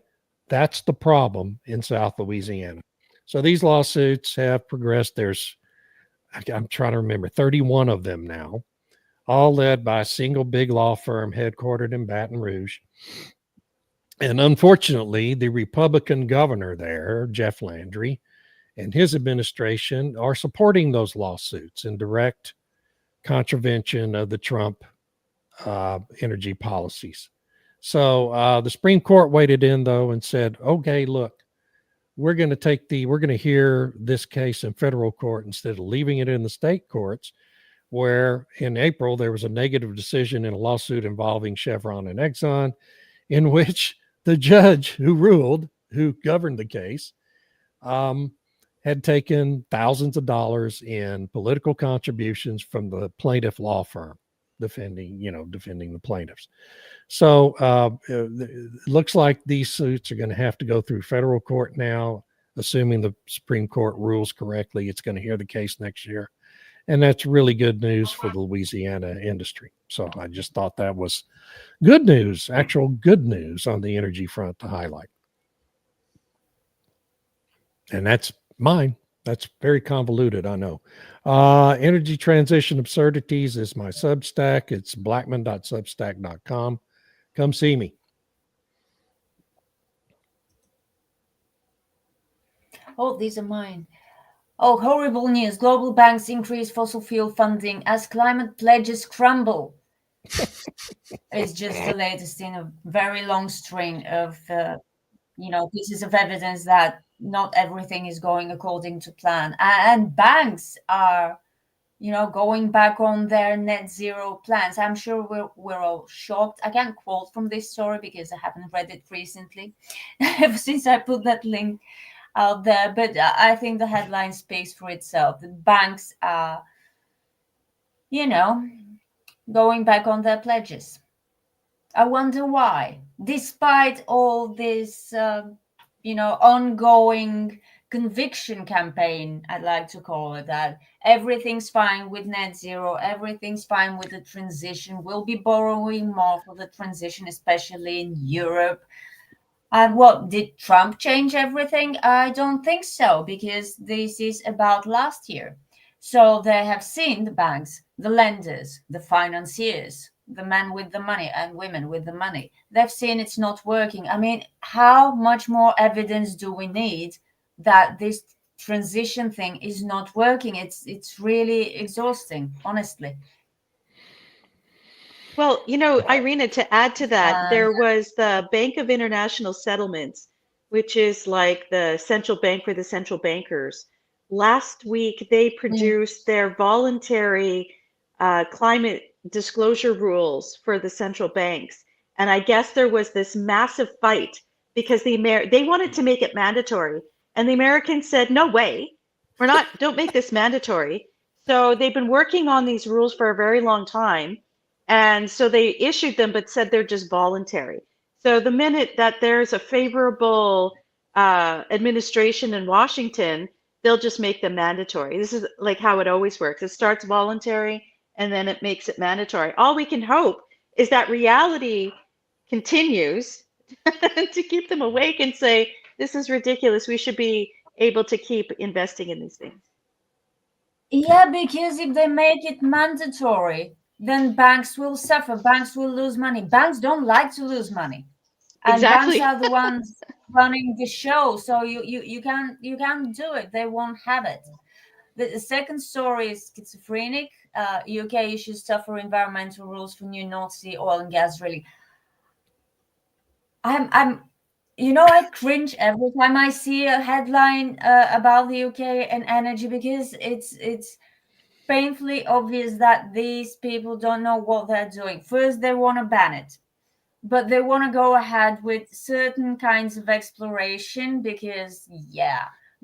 That's the problem in South Louisiana. So these lawsuits have progressed. I'm trying to remember, 31 of them now, all led by a single big law firm headquartered in Baton Rouge. And unfortunately, the Republican governor there, Jeff Landry, and his administration are supporting those lawsuits in direct contravention of the Trump energy policies. So the Supreme Court waded in, though, and said, okay, look, we're going to hear this case in federal court instead of leaving it in the state courts, where in April there was a negative decision in a lawsuit involving Chevron and Exxon, in which the judge who governed the case, had taken thousands of dollars in political contributions from the plaintiff law firm defending the plaintiffs. So it looks like these suits are going to have to go through federal court now, assuming the Supreme Court rules correctly. It's going to hear the case next year. And that's really good news for the Louisiana industry. So I just thought that was good news, actual good news on the energy front to highlight. And that's mine. That's very convoluted, I know. Energy Transition Absurdities is my Substack. It's blackman.substack.com. Come see me. Oh, these are mine. Oh, horrible news. Global banks increase fossil fuel funding as climate pledges crumble. It's just the latest in a very long string of, pieces of evidence that not everything is going according to plan. And banks are, going back on their net zero plans. I'm sure we're all shocked. I can't quote from this story because I haven't read it recently, ever since I put that link out there. But I think the headline speaks for itself. The banks are, going back on their pledges. I wonder why, despite all this, ongoing conviction campaign, I'd like to call it that. Everything's fine with net zero. Everything's fine with the transition. We'll be borrowing more for the transition, especially in Europe. And what, did Trump change everything? I don't think so, because this is about last year. So they have seen the banks, the lenders, the financiers, the men with the money and women with the money. They've seen it's not working. I mean, how much more evidence do we need that this transition thing is not working? It's really exhausting, honestly. Well, Irina, to add to that, there was the Bank of International Settlements, which is like the central bank for the central bankers, last week they produced their voluntary climate disclosure rules for the central banks. And I guess there was this massive fight because they wanted to make it mandatory. And the Americans said, no way, don't make this mandatory. So they've been working on these rules for a very long time. And so they issued them, but said they're just voluntary. So the minute that there's a favorable administration in Washington, they'll just make them mandatory. This is like how it always works. It starts voluntary and then it makes it mandatory. All we can hope is that reality continues to keep them awake and say, this is ridiculous. We should be able to keep investing in these things. Yeah, because if they make it mandatory, then banks will suffer. Banks will lose money. Banks don't like to lose money. And Exactly. banks are the ones running the show. So you can't do it. They won't have it. The second story is schizophrenic. UK issues tougher environmental rules for new North Sea oil and gas drilling. I cringe every time I see a headline about the UK and energy, because it's painfully obvious that these people don't know what they're doing. First, they want to ban it, but they want to go ahead with certain kinds of exploration because,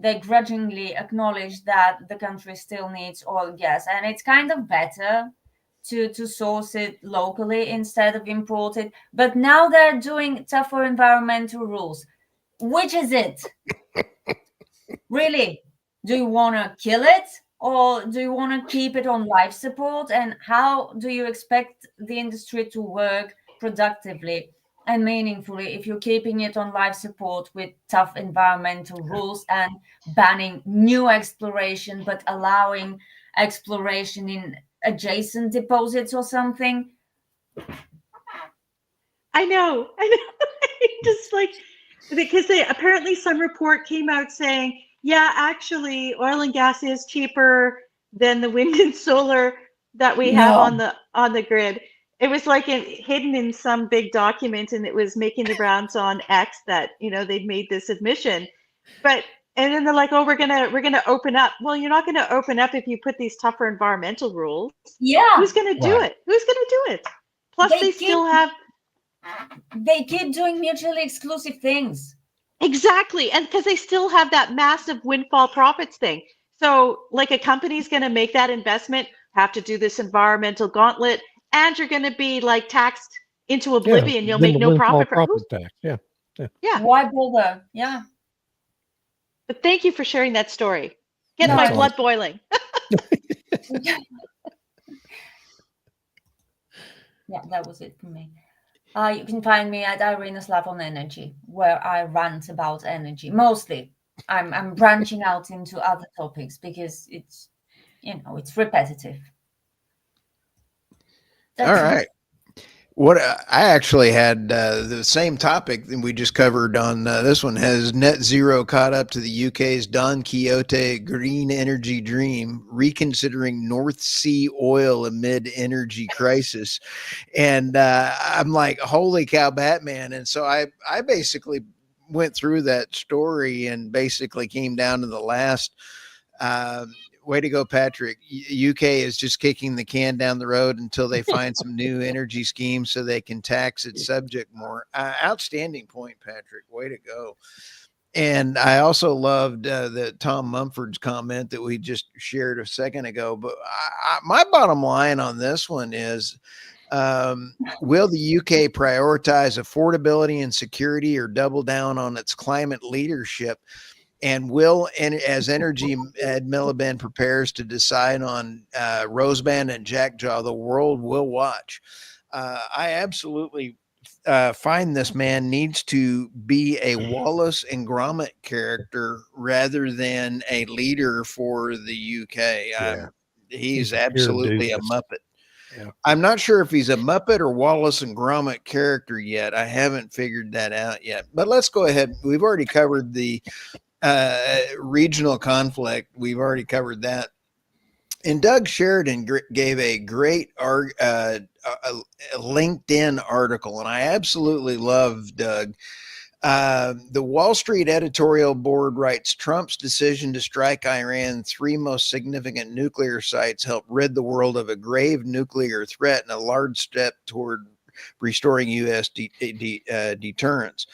they grudgingly acknowledge that the country still needs oil and gas, and it's kind of better to source it locally instead of import it. But now they're doing tougher environmental rules. Which is it? Really? Do you want to kill it, or do you want to keep it on life support? And how do you expect the industry to work productively and meaningfully if you're keeping it on life support with tough environmental rules and banning new exploration but allowing exploration in adjacent deposits or something? I know. Just like, because apparently some report came out saying, yeah, actually oil and gas is cheaper than the wind and solar that we have on the grid. It was like hidden in some big document, and it was making the rounds on X that, they'd made this admission. And then they're like, oh, we're gonna open up. Well, you're not gonna open up if you put these tougher environmental rules. Yeah. Who's gonna do it? Who's gonna do it? Plus they keep doing mutually exclusive things. Exactly. And because they still have that massive windfall profits thing. So like a company's going to make that investment, have to do this environmental gauntlet, and you're going to be like taxed into oblivion. You'll make no profit. Tax. Yeah. Why bother? Yeah. But thank you for sharing that story. Get my blood boiling. Yeah, that was it for me. You can find me at Irina Slav on Energy, where I rant about energy. Mostly, I'm branching out into other topics because it's repetitive. All right. What I actually had the same topic that we just covered on this one. Has net zero caught up to the UK's Don Quixote green energy dream, reconsidering North Sea oil amid energy crisis? And I'm like, holy cow, Batman. And so I basically went through that story and basically came down to the last way to go, Patrick. UK is just kicking the can down the road until they find some new energy schemes so they can tax its subject more. Outstanding point, Patrick. Way to go. And I also loved the Tom Mumford's comment that we just shared a second ago. But my bottom line on this one is, will the UK prioritize affordability and security or double down on its climate leadership? And as Energy Ed Miliband prepares to decide on Roseband and Jackjaw, the world will watch. I absolutely find this man needs to be a Wallace and Gromit character rather than a leader for the UK. He's absolutely a Muppet. Yeah. I'm not sure if he's a Muppet or Wallace and Gromit character yet. I haven't figured that out yet. But let's go ahead. We've already covered the regional conflict. We've already covered that. And Doug Sheridan gave a great LinkedIn article, and I absolutely love Doug. The Wall Street editorial board writes Trump's decision to strike Iran's 3 most significant nuclear sites helped rid the world of a grave nuclear threat and a large step toward restoring U.S. deterrence.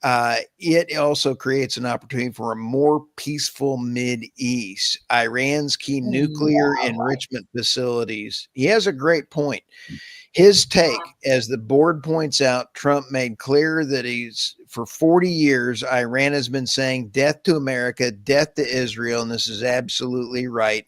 It also creates an opportunity for a more peaceful Mid-East. Iran's key nuclear enrichment facilities. He has a great point. His take, as the board points out, Trump made clear that for 40 years, Iran has been saying death to America, death to Israel, and this is absolutely right.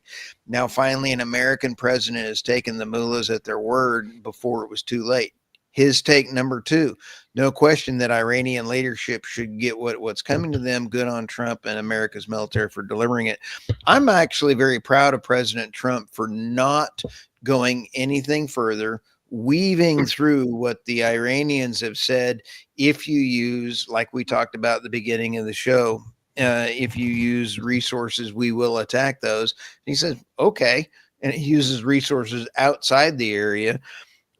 Now, finally, an American president has taken the mullahs at their word before it was too late. His take number 2, no question that Iranian leadership should get what's coming to them. Good on Trump and America's military for delivering it. I'm actually very proud of President Trump for not going anything further, weaving through what the Iranians have said. If you use, like we talked about at the beginning of the show, if you use resources, we will attack those. And he says, okay. And he uses resources outside the area.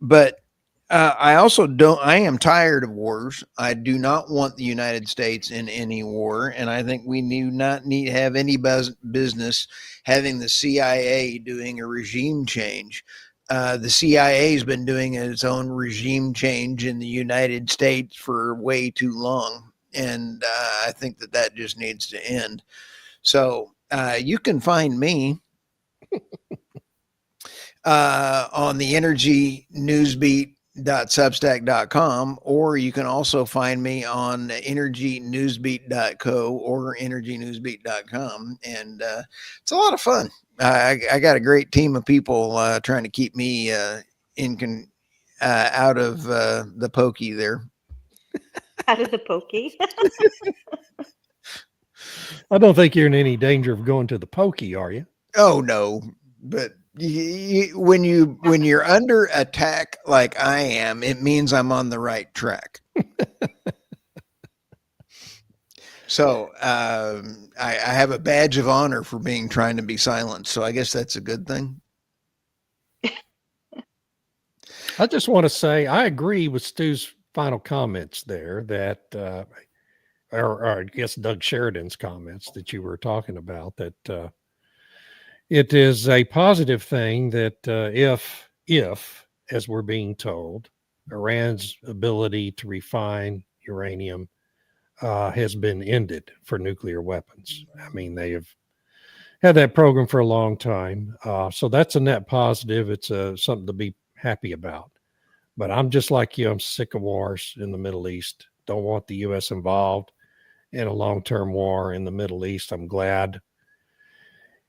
But I am tired of wars. I do not want the United States in any war. And I think we do not have any business having the CIA doing a regime change. The CIA has been doing its own regime change in the United States for way too long. And I think that just needs to end. So you can find me on the Energy Newsbeat.substack.com, or you can also find me on energynewsbeat.co or energynewsbeat.com. And it's a lot of fun. I got a great team of people trying to keep me out of the pokey there. Out of the pokey. I don't think you're in any danger of going to the pokey, are you? Oh no, but when you're under attack like I am, it means I'm on the right track. So I have a badge of honor for trying to be silent. So I guess that's a good thing. I just want to say I agree with Stu's final comments there that, or I guess Doug Sheridan's comments that you were talking about, that it is a positive thing that if, as we're being told, Iran's ability to refine uranium has been ended for nuclear weapons. I mean, they have had that program for a long time. So that's a net positive. It's something to be happy about. But I'm just like you. I'm sick of wars in the Middle East. Don't want the U.S. involved in a long-term war in the Middle East. I'm glad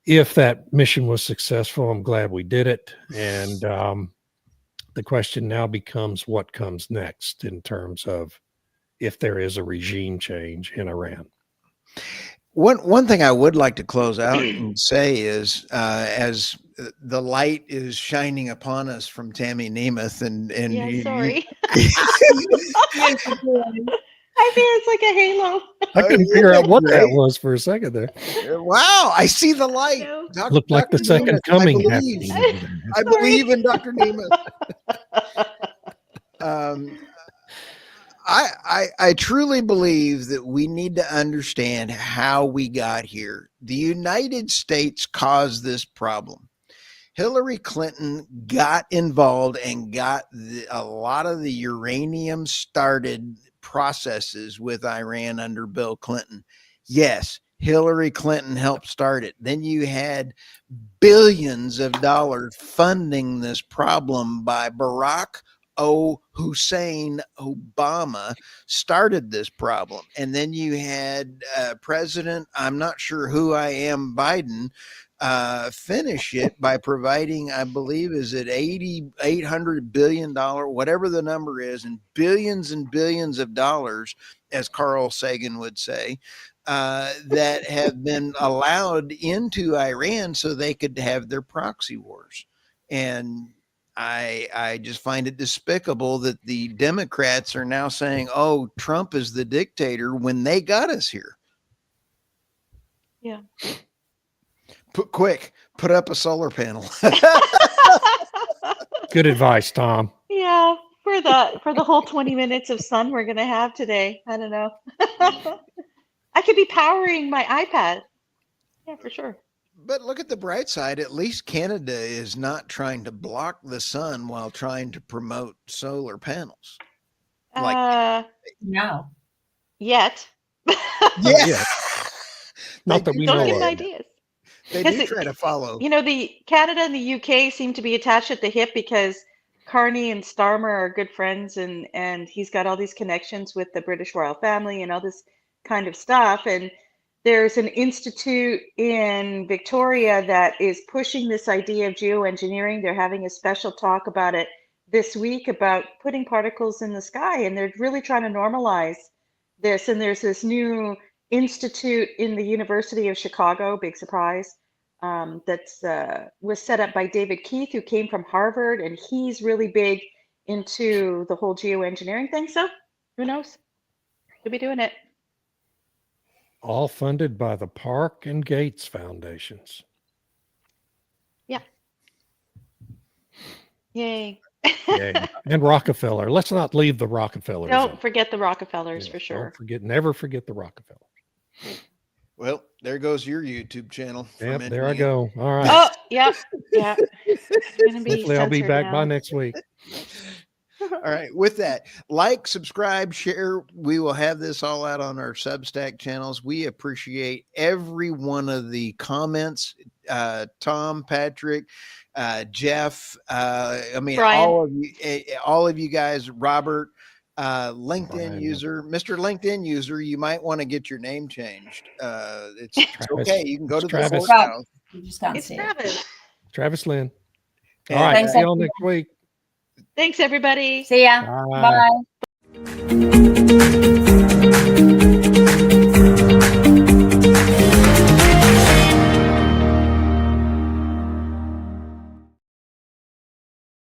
if that mission was successful. I'm glad we did it. And the question now becomes what comes next in terms of if there is a regime change in Iran. One thing I would like to close out and say is, as the light is shining upon us from Tammy Nemeth, and Yeah, sorry. I mean, it's like a halo. I couldn't figure out what that was for a second there. Wow, I see the light. No. Looked like the second coming happening. I believe in Dr. Nemeth. I truly believe that we need to understand how we got here. The United States caused this problem. Hillary Clinton got involved and got a lot of the uranium started processes with Iran under Bill Clinton. Yes, Hillary Clinton helped start it. Then you had billions of dollars funding this problem by Barack Hussein Obama started this problem. And then you had President, I'm not sure who I am, Biden, finish it by providing, I believe, is it $800 billion, whatever the number is, and billions of dollars, as Carl Sagan would say, that have been allowed into Iran so they could have their proxy wars. And I just find it despicable that the Democrats are now saying, oh, Trump is the dictator when they got us here. Yeah. Put up a solar panel. Good advice, Tom. Yeah, for for the whole 20 minutes of sun we're gonna have today. I don't know. I could be powering my iPad. Yeah, for sure. But look at the bright side. At least Canada is not trying to block the sun while trying to promote solar panels. No. Yet. Yeah. Not that do we Don't know give of. them ideas. They Because do try to follow. the Canada and the UK seem to be attached at the hip because Carney and Starmer are good friends, and he's got all these connections with the British royal family and all this kind of stuff. And there's an institute in Victoria that is pushing this idea of geoengineering. They're having a special talk about it this week about putting particles in the sky, and they're really trying to normalize this. And there's this new institute in the University of Chicago, big surprise, that's was set up by David Keith, who came from Harvard, and he's really big into the whole geoengineering thing. So who knows? Could be doing it. All funded by the Park and Gates Foundations. Yeah. Yay. Yeah. And Rockefeller. Let's not leave the Rockefellers. Don't forget the Rockefellers, Yeah, for sure. Don't forget, never forget the Rockefellers. Well, there goes your YouTube channel. for Yep, there mentioning I it. go. All right. Oh, yep. Yeah. It's gonna be Hopefully I'll be censored back now. by next week. All right. With that, like, subscribe, share. We will have this all out on our Substack channels. We appreciate every one of the comments. Tom, Patrick, Jeff. I mean, Brian. all of you guys. Robert, LinkedIn Brian. user, Mr. LinkedIn user. You might want to get your name changed. It's Travis. okay. You can go It's to Travis. the courthouse. You just can't It's see it. Travis. Travis Lynn. And, All right. Thanks, See you all next week. Thanks, everybody. See ya. Bye. Bye.